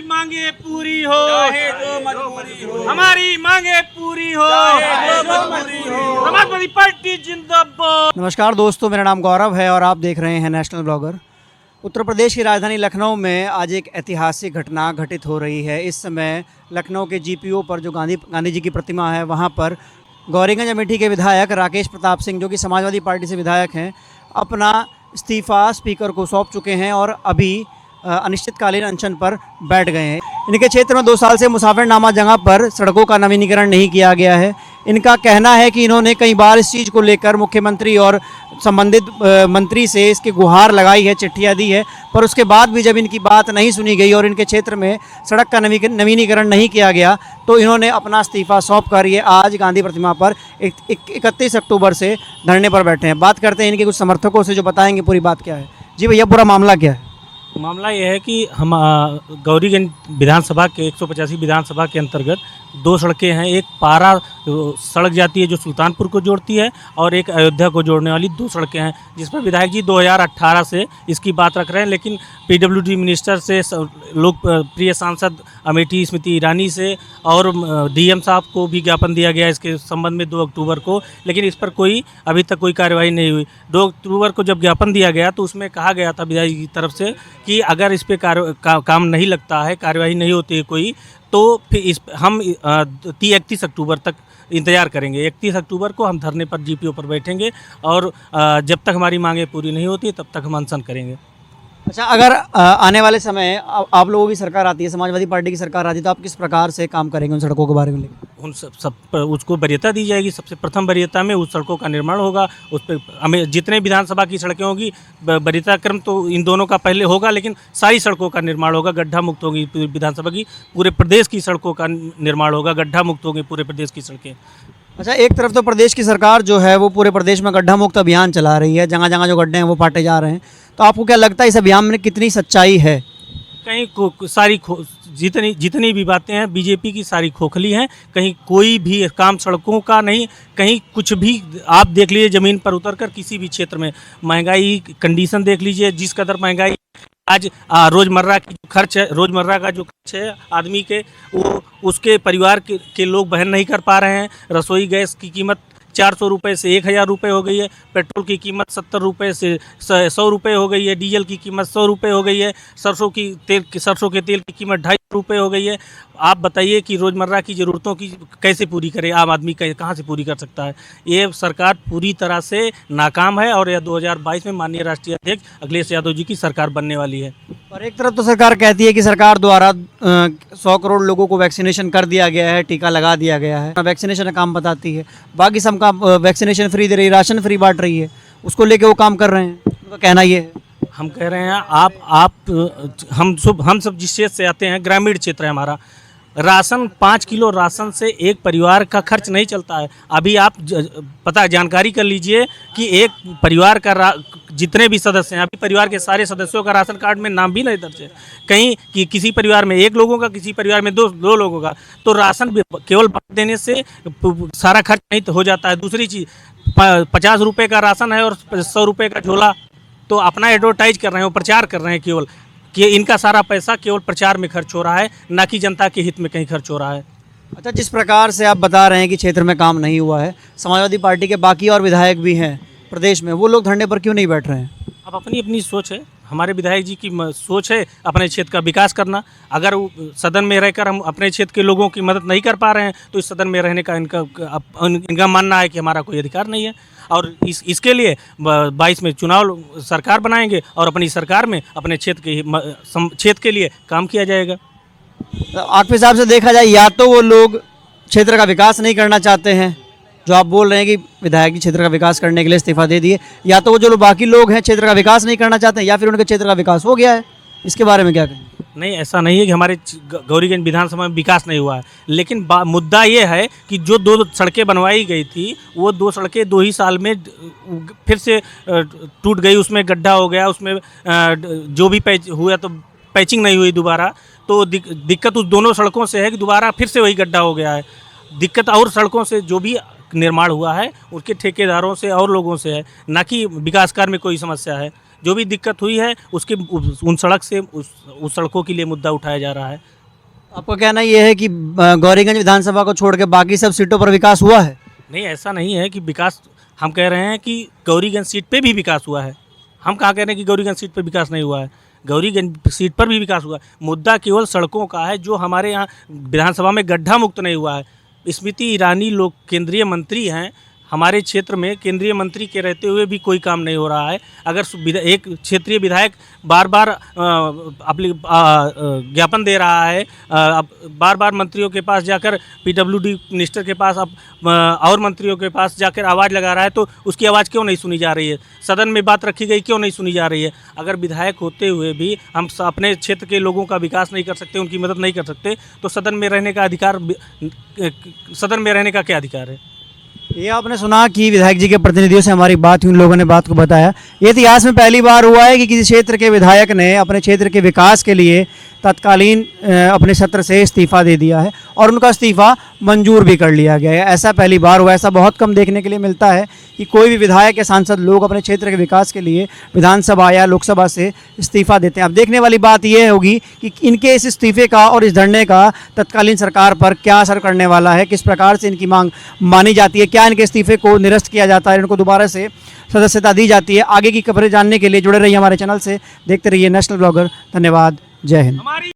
मांगे पूरी हो, चाहे जो मजबूरी हो, हमारी मांगे पूरी हो, चाहे जो मजबूरी हो। समाजवादी पार्टी जिंदाबाद। नमस्कार दोस्तों, मेरा नाम गौरव है और आप देख रहे हैं नेशनल ब्लॉगर। उत्तर प्रदेश की राजधानी लखनऊ में आज एक ऐतिहासिक घटना घटित हो रही है। इस समय लखनऊ के जीपीओ पर जो गांधी जी की प्रतिमा है, वहां पर गौरीगंज अमेठी के विधायक राकेश प्रताप सिंह, जो कि समाजवादी पार्टी से विधायक हैं, अपना इस्तीफ़ा स्पीकर को सौंप चुके हैं और अभी अनिश्चितकालीन अनशन पर बैठ गए हैं। इनके क्षेत्र में 2 साल से मुसाफिरनामा जगह पर सड़कों का नवीनीकरण नहीं किया गया है। इनका कहना है कि इन्होंने कई बार इस चीज़ को लेकर मुख्यमंत्री और संबंधित मंत्री से इसकी गुहार लगाई है, चिट्ठियां दी है, पर उसके बाद भी जब इनकी बात नहीं सुनी गई और इनके क्षेत्र में सड़क का नवीनीकरण नहीं किया गया, तो इन्होंने अपना इस्तीफ़ा सौंप कर ये आज गांधी प्रतिमा पर 31 अक्टूबर से धरने पर बैठे हैं। बात करते हैं इनके कुछ समर्थकों से, जो बताएंगे पूरी बात क्या है। जी भैया, पूरा मामला क्या है? मामला यह है कि हम गौरीगंज विधानसभा के 185 विधानसभा के अंतर्गत 2 सड़कें हैं। एक पारा सड़क जाती है जो सुल्तानपुर को जोड़ती है, और एक अयोध्या को जोड़ने वाली 2 सड़कें हैं, जिस पर विधायक जी 2018 से इसकी बात रख रहे हैं। लेकिन पीडब्ल्यूडी मिनिस्टर से, लोकप्रिय सांसद अमेठी स्मृति ईरानी से और डीएम साहब को भी ज्ञापन दिया गया इसके संबंध में 2 अक्टूबर को, लेकिन इस पर अभी तक कोई कार्रवाई नहीं हुई। 2 अक्टूबर को जब ज्ञापन दिया गया तो उसमें कहा गया था विधायक की तरफ से कि अगर इस पर काम नहीं लगता है, कार्यवाही नहीं होती है कोई, तो फिर हम 31 अक्टूबर तक इंतज़ार करेंगे। 31 अक्टूबर को हम धरने पर जीपीओ पर बैठेंगे और जब तक हमारी मांगें पूरी नहीं होती तब तक हम अनशन करेंगे। अच्छा, अगर आने वाले समय आप लोगों की सरकार आती है, समाजवादी पार्टी की सरकार आती है, तो आप किस प्रकार से काम करेंगे उन सड़कों के बारे में लेकर? उन सब उसको वरीयता दी जाएगी। सबसे प्रथम वरीयता में उस सड़कों का निर्माण होगा। उस पर हमें जितने विधानसभा की सड़कें होंगी, वरीयता क्रम तो इन दोनों का पहले होगा, लेकिन सारी सड़कों का निर्माण होगा। गड्ढा मुक्त होगी विधानसभा की, पूरे प्रदेश की सड़कों का निर्माण होगा। गड्ढा मुक्त होंगे पूरे प्रदेश की सड़कें। अच्छा, एक तरफ तो प्रदेश की सरकार जो है वो पूरे प्रदेश में गड्ढा मुक्त अभियान चला रही है, जगह जगह जो गड्ढे हैं वो पाटे जा रहे हैं, तो आपको क्या लगता है इस अभियान में कितनी सच्चाई है? कहीं सारी जितनी भी बातें हैं बीजेपी की सारी खोखली हैं। कहीं कोई भी काम सड़कों का नहीं, कहीं कुछ भी आप देख लीजिए ज़मीन पर उतरकर किसी भी क्षेत्र में। महंगाई कंडीशन देख लीजिए, जिस कदर महंगाई आज रोज़मर्रा की जो खर्च है, रोज़मर्रा का जो खर्च है आदमी के, वो उसके परिवार के लोग वहन नहीं कर पा रहे हैं। रसोई गैस की कीमत 400 रुपये से 1000 रुपये हो गई है। पेट्रोल की कीमत 70 रुपये से 100 रुपये हो गई है। डीजल की कीमत 100 रुपये हो गई है। सरसों के तेल की कीमत 250 रुपये हो गई है। आप बताइए कि रोज़मर्रा की ज़रूरतों की कैसे पूरी करे आम आदमी, कहाँ से पूरी कर सकता है? ये सरकार पूरी तरह से नाकाम है और यह 2022 में माननीय राष्ट्रीय अध्यक्ष अखिलेश यादव जी की सरकार बनने वाली है। और एक तरफ तो सरकार कहती है कि सरकार द्वारा 100 करोड़ लोगों को वैक्सीनेशन कर दिया गया है, टीका लगा दिया गया है, वैक्सीनेशन का काम बताती है। बाकी सब काम वैक्सीनेशन फ्री दे रही है, राशन फ्री बांट रही है, उसको लेके वो काम कर रहे हैं। उनका कहना ये है। हम कह रहे हैं हम सब जिस क्षेत्र से आते हैं, ग्रामीण क्षेत्र है हमारा, राशन 5 किलो राशन से एक परिवार का खर्च नहीं चलता है। अभी आप जानकारी कर लीजिए कि एक परिवार का जितने भी सदस्य हैं, अभी परिवार के सारे सदस्यों का राशन कार्ड में नाम भी नहीं दर्ज है। कहीं कि किसी परिवार में 1 लोगों का, किसी परिवार में 2 लोगों का, तो राशन केवल बांट देने से सारा खर्च नहीं तो हो जाता है। दूसरी चीज़, 50 रुपये का राशन है और 100 रुपये का झोला, तो अपना एडवर्टाइज कर रहे हैं, वो प्रचार कर रहे हैं केवल कि इनका सारा पैसा केवल प्रचार में खर्च हो रहा है, ना कि जनता के हित में कहीं खर्च हो रहा है। अच्छा, जिस प्रकार से आप बता रहे हैं कि क्षेत्र में काम नहीं हुआ है, समाजवादी पार्टी के बाकी और विधायक भी हैं प्रदेश में, वो लोग धरने पर क्यों नहीं बैठ रहे हैं? अब अपनी अपनी सोच है। हमारे विधायक जी की सोच है अपने क्षेत्र का विकास करना। अगर सदन में रहकर हम अपने क्षेत्र के लोगों की मदद नहीं कर पा रहे हैं, तो इस सदन में रहने का इनका मानना है कि हमारा कोई अधिकार नहीं है। और इसके लिए 22 में चुनाव सरकार बनाएंगे और अपनी सरकार में अपने क्षेत्र के लिए काम किया जाएगा। आपके हिसाब से देखा जाए, या तो वो लोग क्षेत्र का विकास नहीं करना चाहते हैं, जो आप बोल रहे हैं कि विधायक जी क्षेत्र का विकास करने के लिए इस्तीफा दे दिए, या तो वो जो लोग बाकी लोग हैं क्षेत्र का विकास नहीं करना चाहते हैं, या फिर उनके क्षेत्र का विकास हो गया है। इसके बारे में क्या कहें? नहीं, ऐसा नहीं है कि हमारे गौरीगंज विधानसभा में विकास नहीं हुआ है, लेकिन मुद्दा ये है कि जो 2 सड़कें बनवाई गई थी, वो 2 सड़कें 2 ही साल में फिर से टूट गई। उसमें गड्ढा हो गया, उसमें जो भी हुआ तो पैचिंग नहीं हुई दोबारा, तो दिक्कत उस दोनों सड़कों से है कि दोबारा फिर से वही गड्ढा हो गया है। दिक्कत और सड़कों से जो भी निर्माण हुआ है उसके ठेकेदारों से और लोगों से है, ना कि विकास कार्य में कोई समस्या है। जो भी दिक्कत हुई है उसके उन सड़क से उस सड़कों के लिए मुद्दा उठाया जा रहा है। आपका कहना ये है कि गौरीगंज विधानसभा को छोड़ के बाकी सब सीटों पर विकास हुआ है? नहीं, ऐसा नहीं है कि विकास, हम कह रहे हैं कि गौरीगंज सीट पे भी विकास हुआ है। हम कहाँ कह रहे हैं कि गौरीगंज सीट पे विकास नहीं हुआ है, गौरीगंज सीट पर भी विकास हुआ है। मुद्दा केवल सड़कों का है, जो हमारे यहाँ विधानसभा में गड्ढा मुक्त नहीं हुआ है। स्मृति ईरानी लोग केंद्रीय मंत्री हैं, हमारे क्षेत्र में केंद्रीय मंत्री के रहते हुए भी कोई काम नहीं हो रहा है। अगर एक क्षेत्रीय विधायक बार बार ज्ञापन दे रहा है, बार बार मंत्रियों के पास जाकर, पीडब्ल्यूडी मिनिस्टर के पास, और मंत्रियों के पास जाकर आवाज़ लगा रहा है, तो उसकी आवाज़ क्यों नहीं सुनी जा रही है? सदन में बात रखी गई, क्यों नहीं सुनी जा रही है? अगर विधायक होते हुए भी हम अपने क्षेत्र के लोगों का विकास नहीं कर सकते, उनकी मदद नहीं कर सकते, तो सदन में रहने का अधिकार, सदन में रहने का क्या अधिकार है? ये आपने सुना कि विधायक जी के प्रतिनिधियों से हमारी बात हुई, उन लोगों ने बात को बताया। ये इतिहास में पहली बार हुआ है कि किसी क्षेत्र के विधायक ने अपने क्षेत्र के विकास के लिए तत्कालीन अपने सत्र से इस्तीफा दे दिया है और उनका इस्तीफा मंजूर भी कर लिया गया है। ऐसा पहली बार हुआ, ऐसा बहुत कम देखने के लिए मिलता है कि कोई भी विधायक या सांसद लोग अपने क्षेत्र के विकास के लिए विधानसभा या लोकसभा से इस्तीफा देते हैं। अब देखने वाली बात यह होगी कि इनके इस इस्तीफे का और इस धरने का तत्कालीन सरकार पर क्या असर करने वाला है, किस प्रकार से इनकी मांग मानी जाती है, क्या इनके इस्तीफे को निरस्त किया जाता है, इनको दोबारा से सदस्यता दी जाती है। आगे की खबरें जानने के लिए जुड़े रहिए हमारे चैनल से, देखते रहिए नेशनल ब्लॉगर। धन्यवाद, जय हिंद।